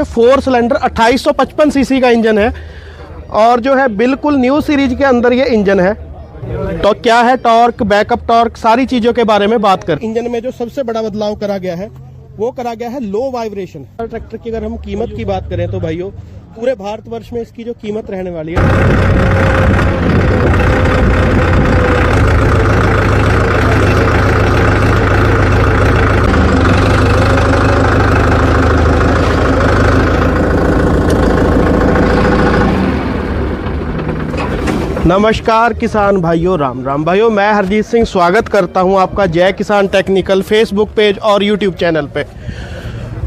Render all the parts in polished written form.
के 4 cylinder 2855 CC का engine है और जो है बिल्कुल न्यू सीरीज के अंदर ये इंजन है। तो क्या है टॉर्क, बैकअप टॉर्क, सारी चीज़ों के बारे में बात कर। इंजन में जो सबसे बड़ा बदलाव करा गया है वो करा गया है लो वाइब्रेशन। ट्रैक्टर की अगर हम कीमत की बात करें तो भाइयों पूरे भारतवर्ष में इसकी जो कीमत रहने वाली है नमस्कार किसान भाइयों, राम राम भाइयों। मैं हरजीत सिंह स्वागत करता हूं आपका जय किसान टेक्निकल फेसबुक पेज और यूट्यूब चैनल पे।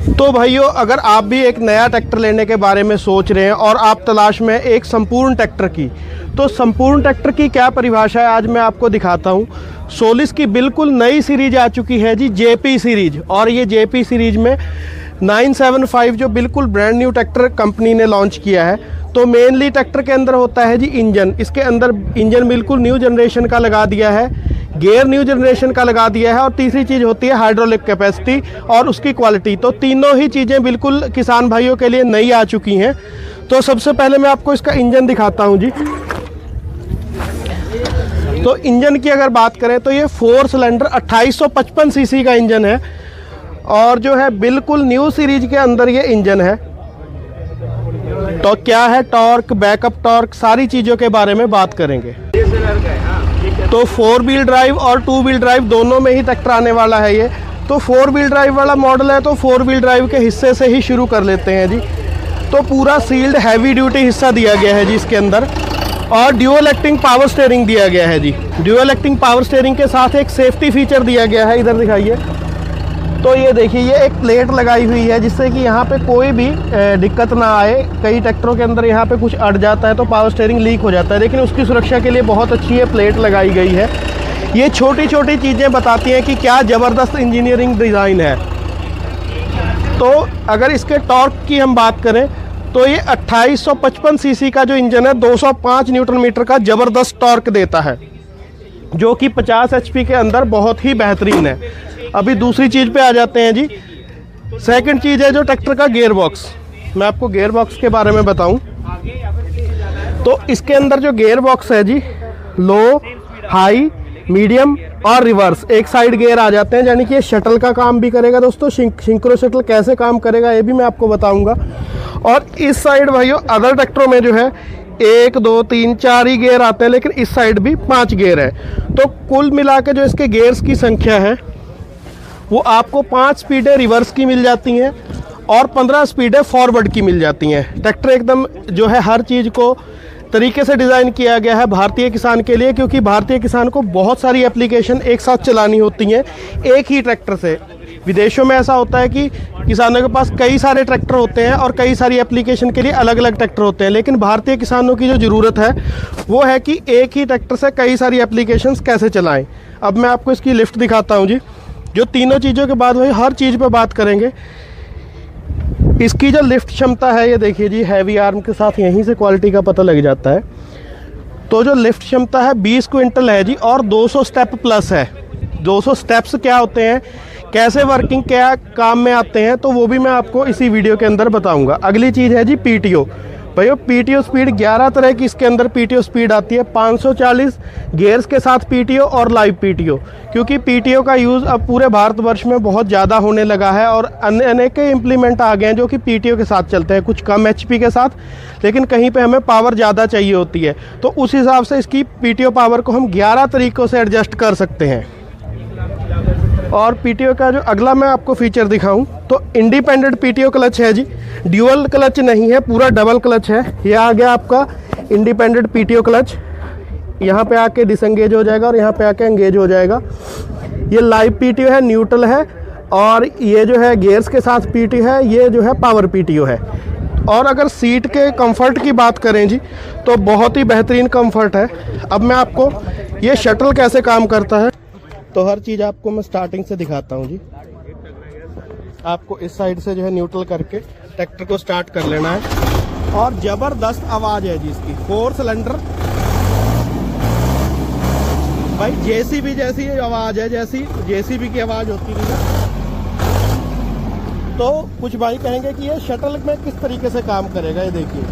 तो भाइयों, अगर आप भी एक नया ट्रैक्टर लेने के बारे में सोच रहे हैं और आप तलाश में एक संपूर्ण ट्रैक्टर की, तो संपूर्ण ट्रैक्टर की क्या परिभाषा है आज मैं आपको दिखाता हूं। सोलिस की बिल्कुल नई सीरीज आ चुकी है जी, जेपी सीरीज। और ये जेपी सीरीज में 975 जो बिल्कुल ब्रांड न्यू ट्रैक्टर कंपनी ने लॉन्च किया है। तो मेनली ट्रैक्टर के अंदर होता है जी इंजन। इसके अंदर इंजन बिल्कुल न्यू जनरेशन का लगा दिया है, गियर न्यू जनरेशन का लगा दिया है और तीसरी चीज़ होती है हाइड्रोलिक कैपेसिटी और उसकी क्वालिटी। तो तीनों ही चीज़ें बिल्कुल किसान भाइयों के लिए नई आ चुकी हैं। तो सबसे पहले मैं आपको इसका इंजन दिखाता हूं जी। तो इंजन की अगर बात करें तो ये 4 सिलेंडर 2855 सीसी का इंजन है और जो है बिल्कुल न्यू सीरीज के अंदर ये इंजन है। तो क्या है टॉर्क, बैकअप टॉर्क, सारी चीज़ों के बारे में बात करेंगे। तो 4 व्हील ड्राइव और 2 व्हील ड्राइव दोनों में ही ट्रैक्टर आने वाला है ये। तो 4 व्हील ड्राइव वाला मॉडल है तो 4 व्हील ड्राइव के हिस्से से ही शुरू कर लेते हैं जी। तो पूरा सील्ड हैवी ड्यूटी हिस्सा दिया गया है जी इसके अंदर और ड्यूअल एक्टिंग पावर स्टीयरिंग दिया गया है जी। ड्यूअल एक्टिंग पावर स्टीयरिंग के साथ एक सेफ्टी फीचर दिया गया है, इधर दिखाइए। तो ये देखिए, ये एक प्लेट लगाई हुई है जिससे कि यहाँ पे कोई भी दिक्कत ना आए। कई ट्रैक्टरों के अंदर यहाँ पे कुछ अट जाता है तो पावर स्टीयरिंग लीक हो जाता है, लेकिन उसकी सुरक्षा के लिए बहुत अच्छी ये प्लेट लगाई गई है। ये छोटी छोटी चीज़ें बताती हैं कि क्या ज़बरदस्त इंजीनियरिंग डिज़ाइन है। तो अगर इसके टॉर्क की हम बात करें तो ये 2855 सीसी का जो इंजन है 205 न्यूटन मीटर का ज़बरदस्त टॉर्क देता है, जो कि 50 HP के अंदर बहुत ही बेहतरीन है। अभी दूसरी चीज़ पे आ जाते हैं जी। सेकंड चीज़ है जो ट्रैक्टर का गियर बॉक्स। मैं आपको गियर बॉक्स के बारे में बताऊं तो इसके अंदर जो गियर बॉक्स है जी, लो, हाई, मीडियम और रिवर्स एक साइड गियर आ जाते हैं, यानी कि ये शटल का काम भी करेगा दोस्तों। सिंक्रो शटल कैसे काम करेगा ये भी मैं आपको बताऊंगा। और इस साइड भाइयों अदर ट्रैक्टरों में जो है 1 2 3 4 ही गियर आते हैं, लेकिन इस साइड भी 5 गियर है। तो कुल मिला के जो इसके गियर्स की संख्या है वो आपको 5 स्पीडें रिवर्स की मिल जाती हैं और 15 स्पीडें फॉरवर्ड की मिल जाती हैं। ट्रैक्टर एकदम जो है हर चीज़ को तरीके से डिज़ाइन किया गया है भारतीय किसान के लिए, क्योंकि भारतीय किसान को बहुत सारी एप्लीकेशन एक साथ चलानी होती हैं एक ही ट्रैक्टर से। विदेशों में ऐसा होता है कि किसानों के पास कई सारे ट्रैक्टर होते हैं और कई सारी एप्लीकेशन के लिए अलग अलग ट्रैक्टर होते हैं, लेकिन भारतीय किसानों की जो ज़रूरत है वो है कि एक ही ट्रैक्टर से कई सारी एप्लीकेशंस कैसे चलाएं। अब मैं आपको इसकी लिफ्ट दिखाता हूं जी। जो तीनों चीज़ों के बाद वही हर चीज़ पे बात करेंगे। इसकी जो लिफ्ट क्षमता है ये देखिए जी, हैवी आर्म के साथ यहीं से क्वालिटी का पता लग जाता है। तो जो लिफ्ट क्षमता है 20 क्विंटल है जी और 200 स्टेप प्लस है। 200 स्टेप्स क्या होते हैं, कैसे वर्किंग, क्या काम में आते हैं, तो वो भी मैं आपको इसी वीडियो के अंदर बताऊंगा। अगली चीज़ है जी पीटीओ। भैया पीटीओ स्पीड 11 तरह की इसके अंदर पीटीओ स्पीड आती है। 540 गियर्स के साथ पीटीओ और लाइव पीटीओ, क्योंकि पीटीओ का यूज़ अब पूरे भारतवर्ष में बहुत ज़्यादा होने लगा है और अनेक इम्प्लीमेंट आ गए हैं जो कि पीटीओ के साथ चलते हैं, कुछ कम एचपी के साथ, लेकिन कहीं पे हमें पावर ज़्यादा चाहिए होती है। तो उस हिसाब से इसकी पीटीओ पावर को हम 11 तरीक़ों से एडजस्ट कर सकते हैं। और पीटीओ का जो अगला मैं आपको फीचर दिखाऊं तो इंडिपेंडेंट पीटीओ क्लच है जी। ड्यूअल क्लच नहीं है, पूरा डबल क्लच है। ये आ गया आपका इंडिपेंडेंट पीटीओ क्लच। यहाँ पे आके डिसएंगेज हो जाएगा और यहाँ पे आके एंगेज हो जाएगा। ये लाइव पीटीओ है, न्यूट्रल है, और ये जो है गियर्स के साथ पीटीओ है, ये जो है पावर पीटीओ है। और अगर सीट के कंफर्ट की बात करें जी तो बहुत ही बेहतरीन कंफर्ट है। अब मैं आपको ये शटल कैसे काम करता है तो हर चीज़ आपको मैं स्टार्टिंग से दिखाता हूँ जी। आपको इस साइड से जो है न्यूट्रल करके ट्रैक्टर को स्टार्ट कर लेना है और ज़बरदस्त आवाज़ है जी इसकी। 4 सिलेंडर भाई, जेसीबी जैसी आवाज़ है, जैसी जेसीबी की आवाज़ होती है ना तो कुछ भाई कहेंगे कि ये शटल में किस तरीके से काम करेगा। ये देखिए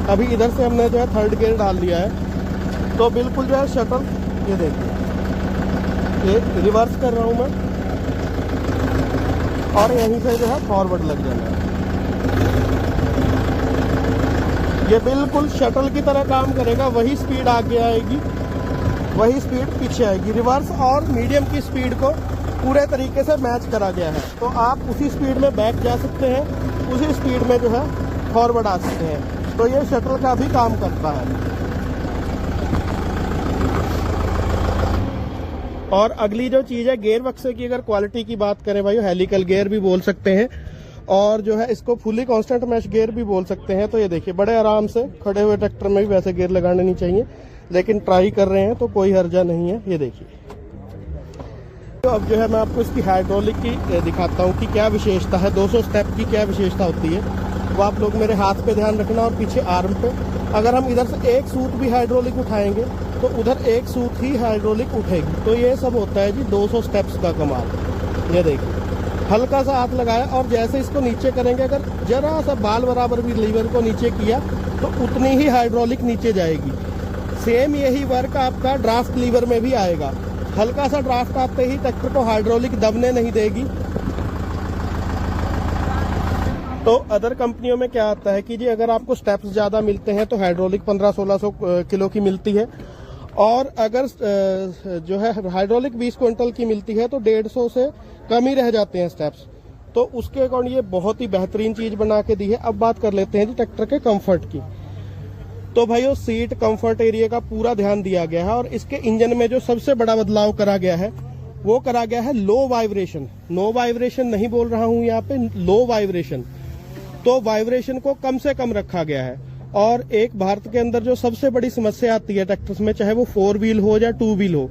अभी इधर से हमने जो है थर्ड गियर डाल दिया है, तो बिल्कुल जो है शटल, ये देखिए ये रिवर्स कर रहा हूँ मैं और यहीं से जो है फॉरवर्ड लग जाना है। ये बिल्कुल शटल की तरह काम करेगा, वही स्पीड आगे आएगी, वही स्पीड पीछे आएगी। रिवर्स और मीडियम की स्पीड को पूरे तरीके से मैच करा गया है, तो आप उसी स्पीड में बैक जा सकते हैं, उसी स्पीड में जो है फॉरवर्ड आ सकते हैं। तो ये शटल का भी काम करता है। और अगली जो चीज़ है गियर बक्से की, अगर क्वालिटी की बात करें भाई, हेलिकल गियर भी बोल सकते हैं और जो है इसको फुली कांस्टेंट मैश गियर भी बोल सकते हैं। तो ये देखिए बड़े आराम से खड़े हुए ट्रैक्टर में भी वैसे गियर लगाने नहीं चाहिए, लेकिन ट्राई कर रहे हैं तो कोई हर्जा नहीं है। ये देखिए तो अब जो है मैं आपको इसकी हाइड्रोलिक की दिखाता हूँ कि क्या विशेषता है, 200 स्टेप की क्या विशेषता होती है। वो आप लोग मेरे हाथ पे ध्यान रखना और पीछे आर्म पे। अगर हम इधर से एक सूत भी हाइड्रोलिक उठाएंगे तो उधर एक सूत ही हाइड्रोलिक उठेगी। तो ये सब होता है जी 200 स्टेप्स का कमाल। ये देखिए हल्का सा हाथ लगाया और जैसे इसको नीचे करेंगे, अगर जरा सा बाल बराबर भी लीवर को नीचे किया तो उतनी ही हाइड्रोलिक नीचे जाएगी। सेम यही वर्क आपका ड्राफ्ट लीवर में भी आएगा। हल्का सा ड्राफ्ट आते ही ट्रैक्टर को हाइड्रोलिक दबने नहीं देगी। तो अदर कंपनियों में क्या आता है कि जी अगर आपको स्टेप्स ज़्यादा मिलते हैं तो हाइड्रोलिक 1500-1600 किलो की मिलती है, और अगर जो है हाइड्रोलिक 20 क्विंटल की मिलती है तो 150 से कम ही रह जाते हैं स्टेप्स। तो उसके अकॉर्डिंग ये बहुत ही बेहतरीन चीज़ बना के दी है। अब बात कर लेते हैं जी ट्रैक्टर के कंफर्ट की। तो भाई वो सीट कंफर्ट एरिया का पूरा ध्यान दिया गया है, और इसके इंजन में जो सबसे बड़ा बदलाव करा गया है वो करा गया है लो वाइब्रेशन। नो वाइब्रेशन नहीं बोल रहा हूं यहाँ पे, लो वाइब्रेशन। तो वाइब्रेशन को कम से कम रखा गया है। और एक भारत के अंदर जो सबसे बड़ी समस्या आती है ट्रैक्टर्स में, चाहे वो 4 व्हील हो या 2 व्हील हो,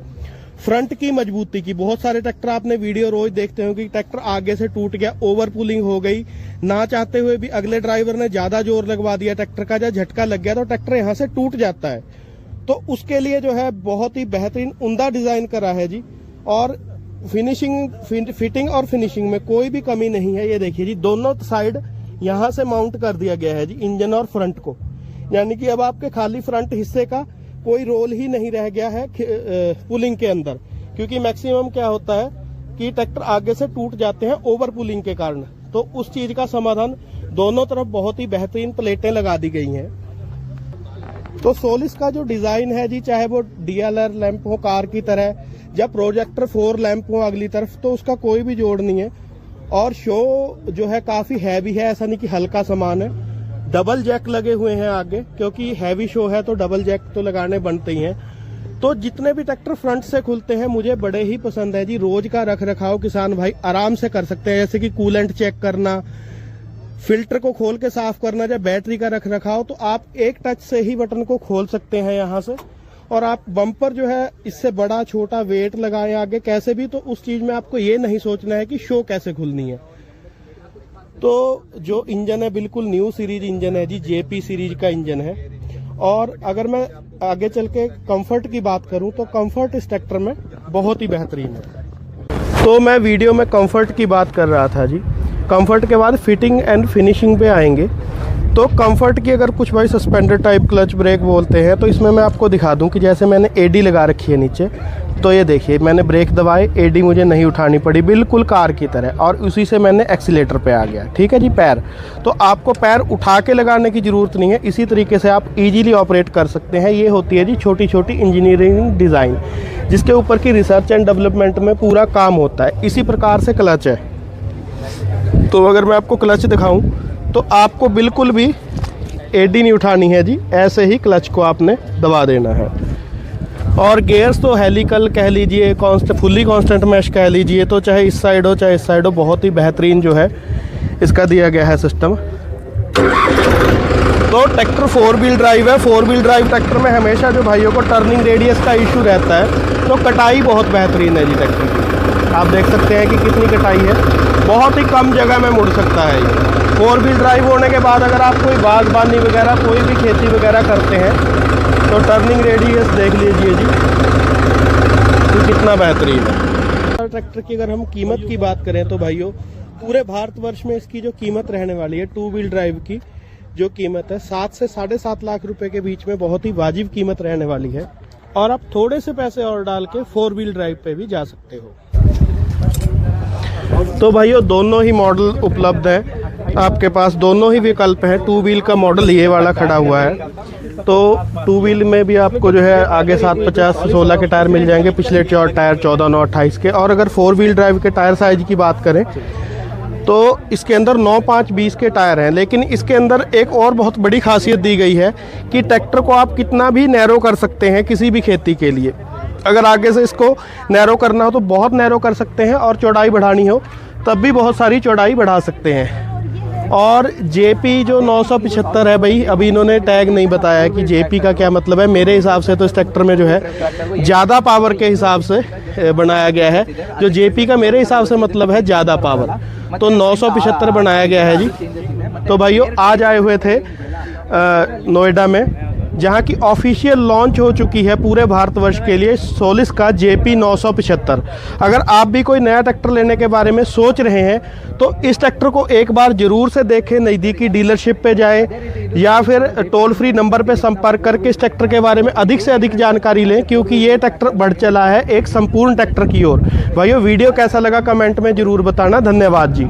फ्रंट की मजबूती की। बहुत सारे ट्रैक्टर आपने वीडियो रोज देखते हो कि ट्रैक्टर आगे से टूट गया, ओवर पुलिंग हो गई, ना चाहते हुए भी अगले ड्राइवर ने ज्यादा जोर लगवा दिया ट्रैक्टर का, या झटका लग गया तो ट्रैक्टर यहां से टूट जाता है। तो उसके लिए जो है बहुत ही बेहतरीन उम्दा डिजाइन करा है जी। और फिटिंग और फिनिशिंग में कोई भी कमी नहीं है। ये देखिए जी दोनों साइड यहां से माउंट कर दिया गया है जी इंजन और फ्रंट को, यानी कि अब आपके खाली फ्रंट हिस्से का कोई रोल ही नहीं रह गया है पुलिंग के अंदर। क्योंकि मैक्सिमम क्या होता है कि ट्रैक्टर आगे से टूट जाते हैं ओवर पुलिंग के कारण। तो उस चीज का समाधान दोनों तरफ बहुत ही बेहतरीन प्लेटें लगा दी गई हैं। तो सोलिस का जो डिजाइन है जी, चाहे वो DLR लैंप हो कार की तरह या प्रोजेक्टर 4 लैंप हो अगली तरफ, तो उसका कोई भी जोड़ नहीं है। और शो जो है काफी हैवी है, ऐसा नहीं कि हल्का सामान है। डबल जैक लगे हुए हैं आगे, क्योंकि हैवी शो है तो डबल जैक तो लगाने बनते ही हैं। तो जितने भी ट्रैक्टर फ्रंट से खुलते हैं मुझे बड़े ही पसंद है जी। रोज का रख रखाव किसान भाई आराम से कर सकते हैं, जैसे कि कूलेंट चेक करना, फिल्टर को खोल के साफ करना, या बैटरी का रख रखाव, तो आप एक टच से ही बटन को खोल सकते हैं यहाँ से। और आप बम्पर जो है इससे बड़ा छोटा वेट लगाएं आगे कैसे भी, तो उस चीज में आपको ये नहीं सोचना है कि शो कैसे खुलनी है। तो जो इंजन है बिल्कुल न्यू सीरीज इंजन है जी, JP सीरीज का इंजन है। और अगर मैं आगे चल के कंफर्ट की बात करूं तो कंफर्ट इस ट्रैक्टर में बहुत ही बेहतरीन है। तो मैं वीडियो में कंफर्ट की बात कर रहा था जी। कंफर्ट के बाद फिटिंग एंड फिनिशिंग पे आएंगे। तो कंफर्ट की अगर कुछ भाई सस्पेंडर टाइप क्लच ब्रेक बोलते हैं, तो इसमें मैं आपको दिखा दूं कि जैसे मैंने AD लगा रखी है नीचे, तो ये देखिए मैंने ब्रेक दबाए, AD मुझे नहीं उठानी पड़ी, बिल्कुल कार की तरह, और उसी से मैंने एक्सीलेटर पे आ गया। ठीक है जी। पैर तो आपको पैर उठा के लगाने की ज़रूरत नहीं है, इसी तरीके से आप ईजीली ऑपरेट कर सकते हैं। ये होती है जी छोटी छोटी इंजीनियरिंग डिज़ाइन, जिसके ऊपर की रिसर्च एंड डेवलपमेंट में पूरा काम होता है। इसी प्रकार से क्लच है। तो अगर मैं आपको क्लच दिखाऊं तो आपको बिल्कुल भी AD नहीं उठानी है जी, ऐसे ही क्लच को आपने दबा देना है। और गियर्स तो हेलिकल कह लीजिए, फुल्ली कांस्टेंट मैश कह लीजिए, तो चाहे इस साइड हो चाहे इस साइड हो, बहुत ही बेहतरीन जो है इसका दिया गया है सिस्टम। तो ट्रैक्टर 4 व्हील ड्राइव है। 4 व्हील ड्राइव ट्रैक्टर में हमेशा जो भाइयों को टर्निंग रेडियस का इशू रहता है, तो कटाई बहुत बेहतरीन है जी ट्रैक्टर की। आप देख सकते हैं कि कितनी कटाई है, बहुत ही कम जगह में मुड़ सकता है ये। 4 व्हील ड्राइव होने के बाद अगर आप कोई बागबानी वगैरह कोई भी खेती वगैरह करते हैं तो टर्निंग रेडियस देख लीजिए जी कि कितना बेहतरीन है। ट्रैक्टर की अगर हम कीमत की बात करें तो भाइयों पूरे भारतवर्ष में इसकी जो कीमत रहने वाली है 2 व्हील ड्राइव की जो कीमत है 7 से 7.5 लाख रुपए के बीच में बहुत ही वाजिब कीमत रहने वाली है। और आप थोड़े से पैसे और डाल के 4 व्हील ड्राइव पे भी जा सकते हो। तो भाइयों दोनों ही मॉडल उपलब्ध है आपके पास, दोनों ही विकल्प हैं। 2 व्हील का मॉडल ये वाला खड़ा हुआ है, तो 2 व्हील में भी आपको जो है आगे 750-16 के टायर मिल जाएंगे, पिछले टायर 14-9-28 के। और अगर 4 व्हील ड्राइव के टायर साइज की बात करें तो इसके अंदर 9-5-20 के टायर हैं। लेकिन इसके अंदर एक और बहुत बड़ी खासियत दी गई है कि ट्रैक्टर को आप कितना भी नैरो कर सकते हैं किसी भी खेती के लिए। अगर आगे से इसको नैरो करना हो तो बहुत नैरो कर सकते हैं, और चौड़ाई बढ़ानी हो तब भी बहुत सारी चौड़ाई बढ़ा सकते हैं। और जेपी जो 975 है भाई, अभी इन्होंने टैग नहीं बताया है कि जेपी का क्या मतलब है। मेरे हिसाब से तो इस ट्रैक्टर में जो है ज़्यादा पावर के हिसाब से बनाया गया है। जो जेपी का मेरे हिसाब से मतलब है ज़्यादा पावर, तो 975 बनाया गया है जी। तो भाइयों आज आए हुए थे नोएडा में, जहां की ऑफिशियल लॉन्च हो चुकी है पूरे भारतवर्ष के लिए सोलिस का जेपी 975। अगर आप भी कोई नया ट्रैक्टर लेने के बारे में सोच रहे हैं तो इस ट्रैक्टर को एक बार जरूर से देखें, नज़दीकी डीलरशिप पे जाएं या फिर टोल फ्री नंबर पे संपर्क करके इस ट्रैक्टर के बारे में अधिक से अधिक जानकारी लें, क्योंकि ये ट्रैक्टर बढ़ चला है एक संपूर्ण ट्रैक्टर की ओर। भाइयों वीडियो कैसा लगा कमेंट में जरूर बताना। धन्यवाद जी।